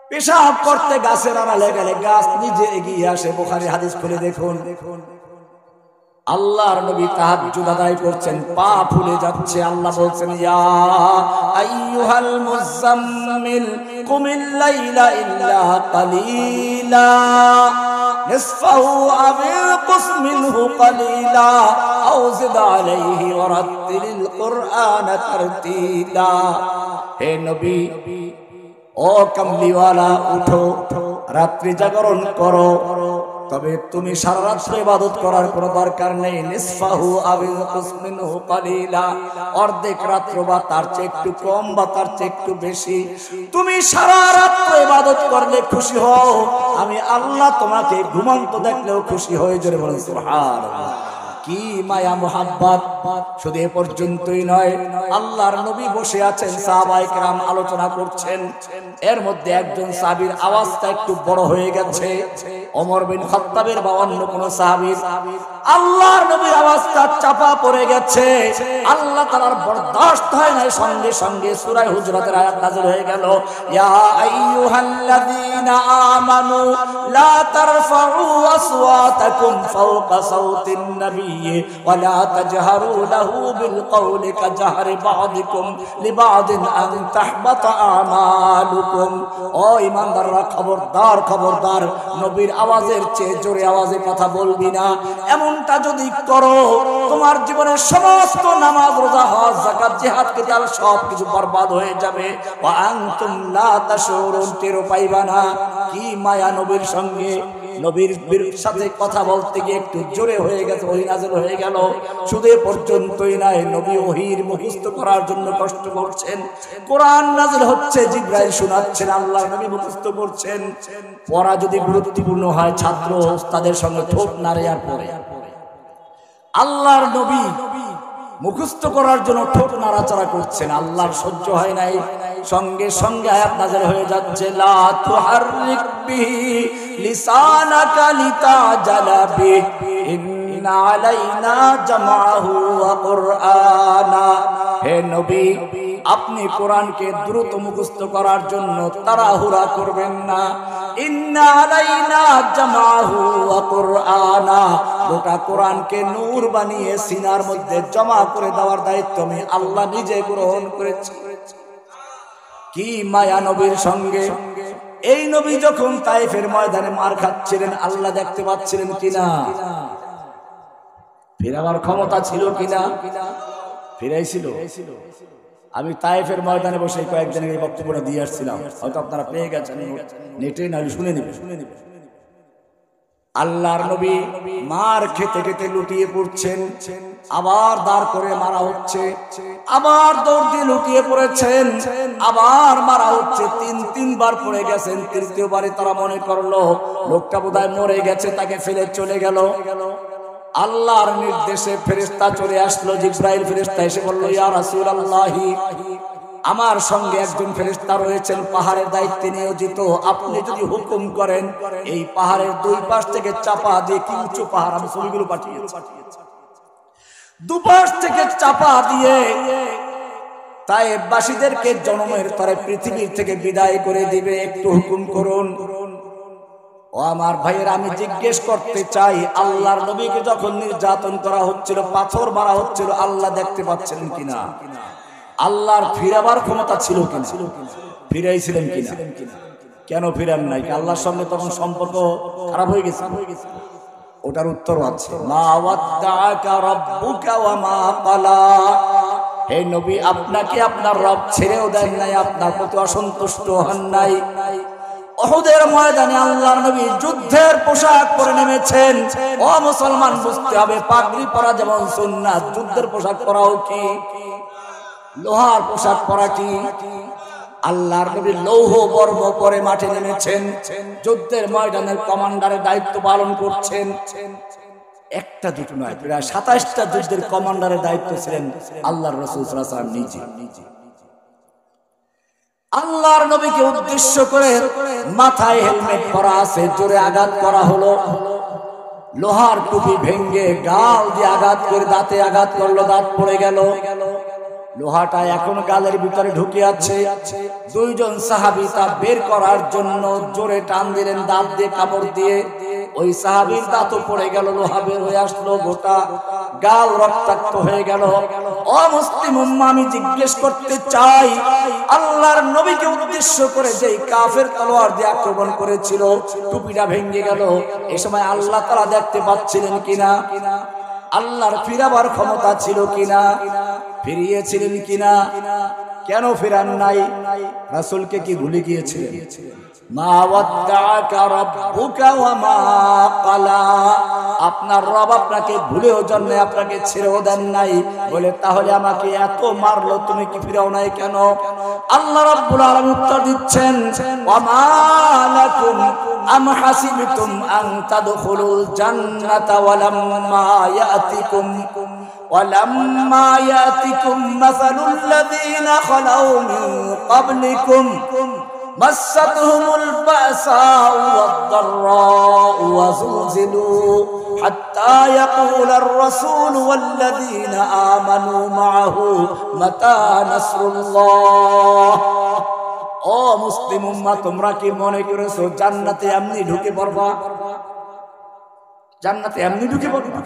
পেশাব করতে গাছের আড়ালে গেলে গাছ নিজে এগিয়ে আসে। বুখারী হাদিস খুলে দেখুন, আল্লাহর নবী তাহাজ্জুদ আদায় করছেন, পা ফুলে যাচ্ছে। আল্লাহ বলছেন, ইয়া আইয়ুহাল মুযাম্মিল কুমিল লাইলা ইল্লা কালিলা নিসফাহু আও ইনকুস মিনহু কালিলা আও জিদ আলাইহি ওয়া রাত্তিলিল কুরআনা তারতিলা। হে নবী, ও কামলিওয়ালা, উঠো, রাত্রি জাগরণ করো, তবে তুমি সারা রাত ইবাদত করার কোনো দরকার নেই। নিসফাহু আও ইনকুস মিনহু কালিলা, অর্ধেক রাত্র বা তার চেয়ে একটু কম বা তার চেয়ে একটু বেশি তুমি সারা রাত ইবাদত করলে খুশি হও। আমি আল্লাহ তোমাকে ঘুমন্ত দেখলেও খুশি হয়ে জোরে বলেন সুবহানাল্লাহ। কি মায়া মোহাব্বত! শুধু এ পর্যন্তই নয়, আল্লাহর নবী বসে আছেন, সাহাবায়ে কেরাম আলোচনা করছেন। এর মধ্যে একজন সাহাবীর আওয়াজটা একটু বড় হয়ে গেছে, ওমর বিন খাত্তাবের বা অন্য কোন সাহাবীর। আল্লাহর নবীর আওয়াজটা চাপা পড়ে গেছে, আল্লাহ তাআলার বরদাশত হয় না, সঙ্গে সঙ্গে সূরা হুজরাতের আয়াত নাযিল হয়ে গেল, ইয়া আইয়ুহাল্লাযীনা আমানু লা তারফাউ আসওয়াতাকুম ফাওকা সাওতিন নবী ولا تجهروا له بالقول كجهر بعضكم لبعض أن تحبط أعمالكم। ও ঈমানদাররা, খবরদার খবরদার, নবীর আওয়াজের চেয়ে জোরে আওয়াজে কথা বলবি না। এমনটা যদি করো, তোমার জীবনের সমস্ত নামাজ, রোজা, হজ, যাকাত, জিহাদ, কিতাল সব কিছু বরবাদ হয়ে যাবে। ওয়া আনতুম লা তাশউরুন, টেরও পাইবা না। কি মায়া নবীর সঙ্গে! নবীর সাথে কথা বলতে গিয়ে একটু জোরে হয়ে গেছে, ওহী নাযিল হয়ে গেল। শুধু এ পর্যন্তই নয়, নবী ওহীর মুখস্থ করার জন্য কষ্ট করছেন, কোরআন নাযিল হচ্ছে, জিবরাইল শোনাচ্ছেন, আল্লাহ নবী মুখস্থ করছেন। পড়া যদি গুরুত্বপূর্ণ হয়, ছাত্র ওস্তাদের সঙ্গে ঠোঁট নাড়ে আর পড়ে। আল্লাহর নবী মুখস্থ করার জন্য ঠোঁট নাড়াচাড়া করছেন, আল্লাহর সহ্য হয় নাই, সঙ্গে সঙ্গে আয়াত নাযিল হয়ে যাচ্ছে, লা তুহাররিক বিহি লিসানাকা লিতাজালা বিহি ইন্না আলাইনা জামাহু ওয়া কুরআনা। হে নবী, আপনি কোরআনকে দ্রুত মুখস্থ করার জন্য তাড়াহুড়া করবেন না। ইন্না আলাইনা জামাহু ওয়া কুরআনা, গোটা কোরআনকে নূর বানিয়ে সিনার মধ্যে জমা করে দেওয়ার দায়িত্ব আমি আল্লাহ নিজে গ্রহণ করেছি। কি মায়া নবীর সঙ্গে! এই নবী যখন তায়েফের ময়দানে মার খাচ্ছিলেন, আল্লাহ দেখতে পাচ্ছিলেন কিনা? ফেরাবার ক্ষমতা ছিল কিনা? ফিরাইছিল। আমি তায়েফের ময়দানে বসে কয়েকদিনের এই বক্তব্যটা দিয়ে আসছিলাম, হয়তো আপনারা পেয়ে গেছেন, নেটে না শুনে নেবে। আল্লাহর নবী মার খেতে খেতে লুটিয়ে পড়ছেন, আবার দাঁড় করে মারা হচ্ছে, আবার দৌড় দিয়ে লুটিয়ে পড়েছেন, আবার মারা হচ্ছে। তিনবার পড়ে গেছেন। তৃতীয়বারে তারা মনে করলো লোকটা বোধহয় মরে গেছে, তাকে ফেলে চলে গেল। আল্লাহর নির্দেশে ফেরেশতা চলে আসলো, জিবরাইল ফেরেশতা এসে বলল, ইয়া রাসূলুল্লাহি, আমার সঙ্গে একজন ফেরেশতা রয়েছেন, পাহাড়ের দায়িত্বে নিয়োজিত, আপনি যদি হুকুম করেন এই পাহাড়ের দুই পাশ থেকে চাপা দিয়ে, কি উঁচু পাহাড়, আমি ছবিগুলো পাঠিয়েছি, দুপাশ থেকে চাপা দিয়ে তায়েফবাসীদেরকে জনমের তরে পৃথিবীর থেকে বিদায় করে দিবে, একটু হুকুম করুন। ও আমার ভাইয়ের, আমি জিজ্ঞেস করতে চাই, আল্লাহর নবীকে যখন নির্যাতন করা হচ্ছিল, পাথর মারা হচ্ছিল, আল্লাহ দেখতে পাচ্ছিলেন কিনা? আল্লাহর ফিরাবার ক্ষমতা ছিল কিনা? ফিরাইছিলেন কিনা? কেন ফিরান নাই? আল্লাহর সঙ্গে তখন সম্পর্ক খারাপ হয়ে গেছে। ওটার উত্তর আছে, মা ওয়াদ্দাআকা রাব্বুকা ওয়া মা ক্বালা। হে নবী, আপনাকে আপনার রব ছেড়েও দেন নাই, আপনার প্রতি অসন্তুষ্ট হন নাই। উহুদের ময়দানে আল্লাহর নবী যুদ্ধের পোশাক পরে নেমেছেন। ও মুসলমান, বুঝতে হবে পাগড়ি পরা যেমন সুন্নাত, যুদ্ধের পোশাক পরাও কি, লোহার পোশাক পরা কি। আল্লাহর নবী লৌহ বর্ম পরে মাঠে নেমেছেন, যুদ্ধের ময়দানের কমান্ডারের দায়িত্ব পালন করছেন। একটা দুটো নয়, প্রায় 27টা যুদ্ধের কমান্ডারের দায়িত্ব ছিলেন আল্লাহর রাসূল সাল্লাল্লাহু আলাইহি ওয়াসাল্লাম নিজে। আল্লাহর নবীকে উদ্দেশ্য করে মাথায় হেলমেট পরা আছে, জোরে আঘাত করা হলো, লোহার টুপি ভেঙে গাল দিয়ে আঘাত করে দাঁতে আঘাত করলো, দাঁত পড়ে গেল। লোহাটা এখন গালের ভিতরে ঢুকে আছে। দুইজন সাহাবী তা বের করার জন্য জোরে টান দিলেন দাঁত দিয়ে, কাপড় দিয়ে। ওই সাহাবীর দাঁতও পড়ে গেল, লোহা বের হয়ে আসলো, গোটা গাল রক্তাক্ত হয়ে গেল। ও মুসলিম উম্মাহ, আমি জিজ্ঞেস করতে চাই, আল্লাহর নবীকে উদ্দেশ্য করে যেই কাফের তলোয়ার দিয়ে আক্রমণ করেছিল, টুপিটা ভেঙে গেল, এই সময় আল্লাহ তাআলা দেখতে পাচ্ছিলেন কিনা? আল্লাহর ফিরাবার ক্ষমতা ছিল কিনা? ফিরিয়েছিলেন কিনা? কেন ফেরান নাই? রাসূলকে কি ভুলে গিয়েছিলেন? মা ওয়াদ্দাআকা রাব্বুকা ওয়া মা ক্বালা। আপনার রব আপনাকে ভুলেও জন্য আপনাকে ছেড়েও দেন নাই বলে, তাহলে আমাকে এত মারলো, তুমি কি ফিরাও নাই কেন? আল্লাহ রাব্বুল আলামিন উত্তর দিচ্ছেন, ওয়া মা লাকুম আম হাসিবতুম আন তাদখুলুল জান্নাতা ওয়া লাম্মা ইয়াতিকুম মাসালুল লাযীনা খালাউ মিন ক্বাবলিকুম মাসাতহুমুল বাসাউ ওয়াদ-দাররাউ ওয়া যুলজিলু হাত্তা ইয়াকুলার রাসূল ওয়াল্লাযীনা আমানু মাআহু মাতা নাসরুল্লাহ। ও মুসলিম উম্মাহ, তোমরা কি মনে করেছো জান্নাতে এমনি ঢুকে পড়বা? জান্নাতে এমনি ঢুকে পড়বা?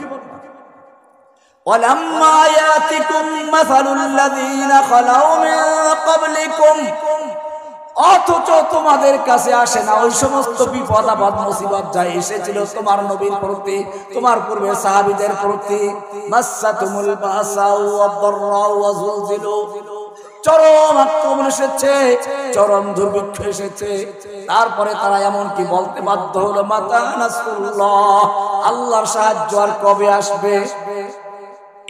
ওয়ালাম্মা ইয়াতিকুম মাসালুল লাযীনা খালাউ মিন ক্বাবলিকুম, অথচ তোমাদের কাছে আসে না ওই সমস্ত বিপদ আপদ মুসিবত যা এসেছিল তোমার নবীর প্রতি, তোমার পূর্বে সাহাবীদের প্রতি। মাসাতুমুল বাসাউ ওয়াদ-দাররাউ ওয়া যুলজিলু, চরম আক্রমণ এসেছে, চরম দুর্ভিক্ষ এসেছে। তারপরে তারা এমন কি বলতে বাধ্য হলো, মাতা নাসরুল্লাহ, আল্লাহর সাহায্য আর কবে আসবে?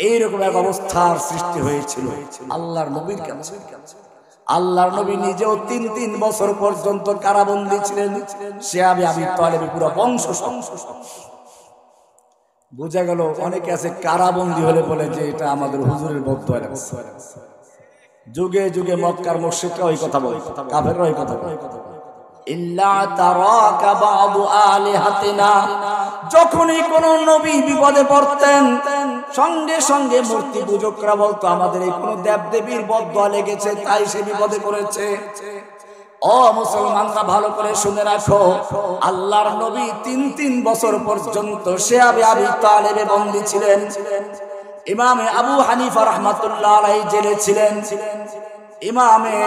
এইরকম এক অবস্থার সৃষ্টি হয়েছিল আল্লাহর নবীর কাছে। আল্লাহর নবী নিজেও ৩ বছর পর্যন্ত কারাবন্দী ছিলেন। সে আবি তালেব পুরো বংশ। বোঝা গেল অনেকে আছে কারাবন্দী হলে বলে যে এটা আমাদের হুজুরের বদদোয়া লাগছে। যুগে যুগে মক্কার মুশরিকরা ওই কথা বলে, কাফেররা ওই কথা বলে, ইল্লা তারাকা বাদু আলিহাতিনা। যখনই কোন নবী বিপদে পড়তেন, সঙ্গে সঙ্গে মূর্তি পূজকরা বলতো আমাদের এই কোন দেবদেবীর বদদোয়া লেগেছে, তাই সে বিপদে পড়েছে। ও মুসলমানরা, ভালো করে শুনে রাখো, আল্লাহর নবী ৩ বছর পর্যন্ত সে আবি তালেবে বন্দী ছিলেন। ইমামে আবু হানিফা রাহমাতুল্লাহ আলাইহি জেলে ছিলেন। ইমামে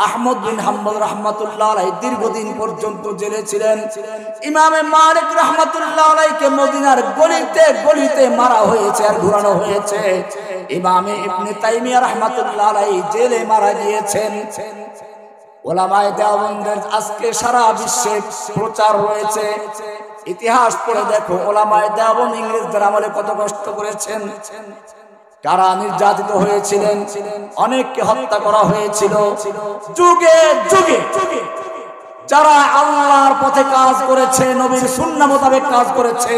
আহমদ বিন হাম্বল রাহমাতুল্লাহ আলাইহি দীর্ঘদিন পর্যন্ত জেলে ছিলেন। ইমামে মালিক রাহমাতুল্লাহ আলাইহিকে মদিনার গলিতে গলিতে মারা হয়েছে আর ঘোরানো হয়েছে। ইমামে ইবনে তাইমিয়া রাহমাতুল্লাহ আলাইহি জেলে মারা গিয়েছেন। উলামায়ে দেওবন্দের আজকে সারা বিশ্বে প্রচার রয়েছে। ইতিহাস পড়ে দেখো, উলামায়ে দেওবন্দ ইংরেজদের আমলে কত কষ্ট করেছেন, কারা নির্যাতিত হয়েছিলেন, অনেককে হত্যা করা হয়েছিল। যুগে যুগে যারা আল্লাহর পথে কাজ করেছে, নবীর সুন্নাহ মোতাবেক কাজ করেছে,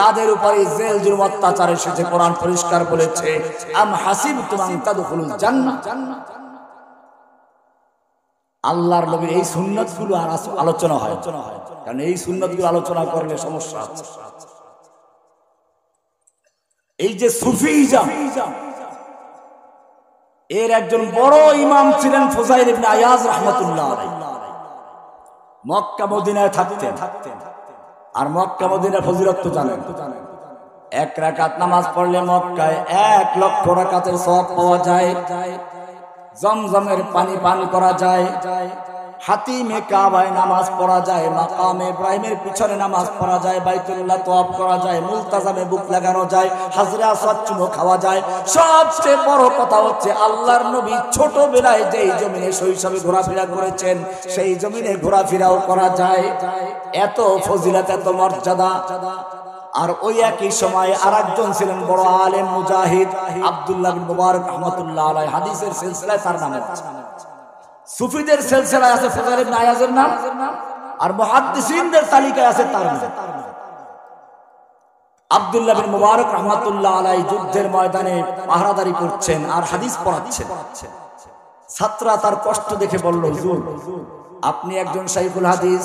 তাদের উপরে জেল জুলুম অত্যাচার এসেছে। কোরআন পরিষ্কার বলেছে, আম হাসিবতুম আন তাদখুলুল জান্নাহ। আল্লাহর নবীর এই সুন্নাতগুলো আর আলোচনা হয়, কারণ এই সুন্নাতগুলো আলোচনা করলে সমস্যা আছে। এই যে সুফিজম, এর একজন বড় ইমাম ছিলেন ফুজাইল ইবনে আয়াজ রাহমাতুল্লাহ আলাইহি। মক্কা মদিনায় থাকতেন, আর মক্কা মদিনার ফজিলত তো জানেন। 1 রাকাত নামাজ পড়লে মক্কায় 1 লক্ষ রাকাতের সওয়াব পাওয়া যায়। জমজমের পানি পান করা যায়। হাতিমে কাবায় নামাজ পড়া যায়, মাকামে ইব্রাহিমের পিছনে নামাজ পড়া যায়, বাইতুল্লাহ তওয়াফ করা যায়, মুলতাজামে বুক লাগানো যায়, হাজরে আসওয়াদ চুমো খাওয়া যায়। সবচেয়ে বড় কথা হচ্ছে আল্লাহর নবী ছোটবেলায় যেই জমিনে শৈশবে ঘোরাফেরা করেছেন সেই জমিনে ঘোরাফেরাও করা যায়। এত ফজিলত, এত মর্যাদা। আর ওই একই সময় আরেকজন ছিলেন বড় আলেম মুজাহিদ আব্দুল্লাহ বিন মুবারক রাহমাতুল্লাহ আলাইহি। হাদিসের সিলসিলায় তার নাম আছে, সুফিদের সিলসিলায় আছে ফুদাইল ইবনে আয়াজের নাম, আর মুহাদ্দিসিনদের তালিকায় আছে তার নাম। আব্দুল্লাহ বিন মুবারক রাহমাতুল্লাহ আলাইহি যুদ্ধের ময়দানে পাহারাদারি করছেন আর হাদিস পড়াচ্ছেন। ছাত্ররা তার কষ্ট দেখে বলল, হুজুর আপনি একজন শাইখুল হাদিস,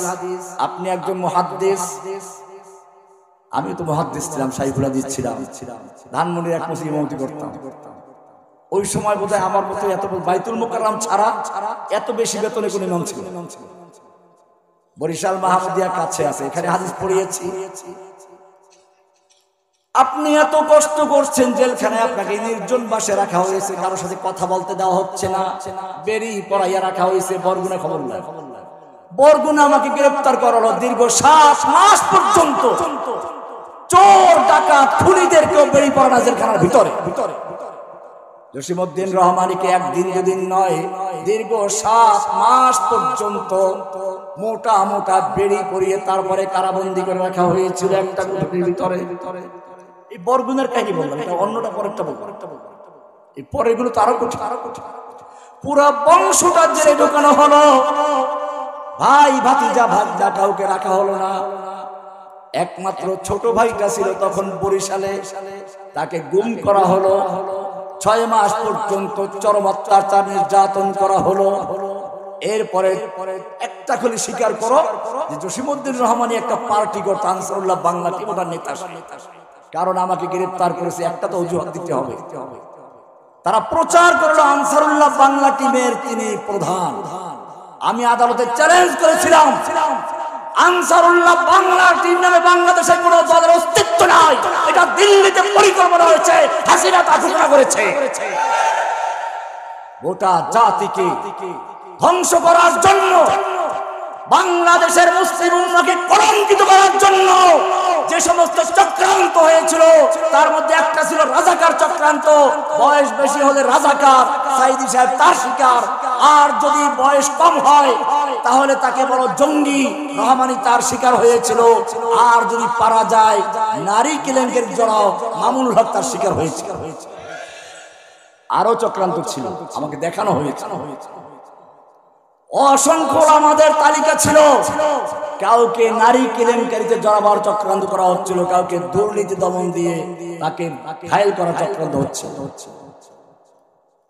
আপনি একজন মুহাদ্দিস। আমি তো মুহাদ্দিস ছিলাম, শাইখুল হাদিস ছিলাম, ধানমন্ডির এক মসজিদে ইমামতি করতাম। ওই সময় বোধহয় আমার মতো এত বাইতুল মুকাররম ছাড়া এত বেশি বেতনে কোনো ইমাম ছিল না। বরিশাল মাহমুদিয়ার কাছে আছে, এখানে হাদিস পড়িয়েছি। আপনি এত কষ্ট করছেন, জেলখানায় আপনাকে নির্জন বাসে রাখা হয়েছে, কারোর সাথে কথা বলতে দেওয়া হচ্ছে না, বেরি পড়াইয়া রাখা হয়েছে। বরগুনা খবর নাই, বরগুনা আমাকে গ্রেফতার করালো। দীর্ঘ 7 মাস পর্যন্ত চোর ডাকাত খুনিদেরকেও বেরি পড়ানো জেলখানার ভিতরে। জসিমউদ্দিন রহমানীকে একদিন দুদিন নয়, দীর্ঘ 7 মাস পর্যন্ত মোটা মোটা বেড়ি পরিয়ে তারপরে কারাবন্দি করে রাখা হয়েছিল একটা কোঠরির ভিতরে। এই বরগুনার কাহিনী বললাম, এটা অন্যটা পরেরটা বলবো। এই পরেরগুলো তো আরো কঠিন। পুরা বংশটা জেলে ঢোকানো হলো, ভাই ভাতিজা ভাগনা কাউকে রাখা হলো না। একমাত্র ছোট ভাইটা ছিল তখন বরিশালে, তাকে গুম করা হলো। 6 মাস পর্যন্ত চরম অত্যাচার নির্যাতন করা হলো। এরপরে একটা খালি স্বীকার করো যে জসিমউদ্দিন রহমানী একটা পার্টি করতো, আনসারুল্লাহ বাংলা টিম, ওটার নেতা। কারণ আমাকে গ্রেফতার করেছে, একটা তো অজুহাত দিতে হবে। তারা প্রচার করলো আনসারুল্লাহ বাংলা টিমের তিনি প্রধান। আমি আদালতে চ্যালেঞ্জ করেছিলাম, আনসারুল্লাহ বাংলা টিম নামে বাংলাদেশে কোনো দলের অস্তিত্ব নাই, এটা দিল্লিতে পরিকল্পনা হয়েছে, হাসিনা তা ঘোষণা করেছে। গোটা জাতিকে ধ্বংস করার জন্য, বাংলাদেশের মুসলিম উম্মাহকে কলঙ্কিত করার জন্য যে সমস্ত চক্রান্ত হয়েছিল তার মধ্যে একটা ছিল রাজাকার চক্রান্ত। বয়স বেশি হলে রাজাকার, সাইদি সাহেব তার শিকার। আর যদি বয়স কম হয় তাহলে তাকে বড় জঙ্গি, রহমানী তার শিকার হয়েছিল। আর যদি পারা যায় নারী কেলেঙ্কারির জড়াও, মামুনুল হক তার শিকার হয়েছিল। আরো চক্রান্ত ছিল, আমাকে দেখানো হয়েছে। অসংখ্য আমাদের তালিকা ছিল। কাউকে নারী কেলেঙ্কারিতে জড়াবার চক্রান্ত করা হচ্ছিল, কাউকে দুর্নীতি দমন দিয়ে তাকে ঘায়েল করার চক্রান্ত হচ্ছে।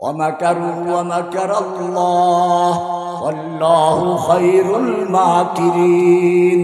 ওয়ামাকারু ওয়ামাকারাল্লাহ ওয়াল্লাহু খায়রুল মাকিরিন।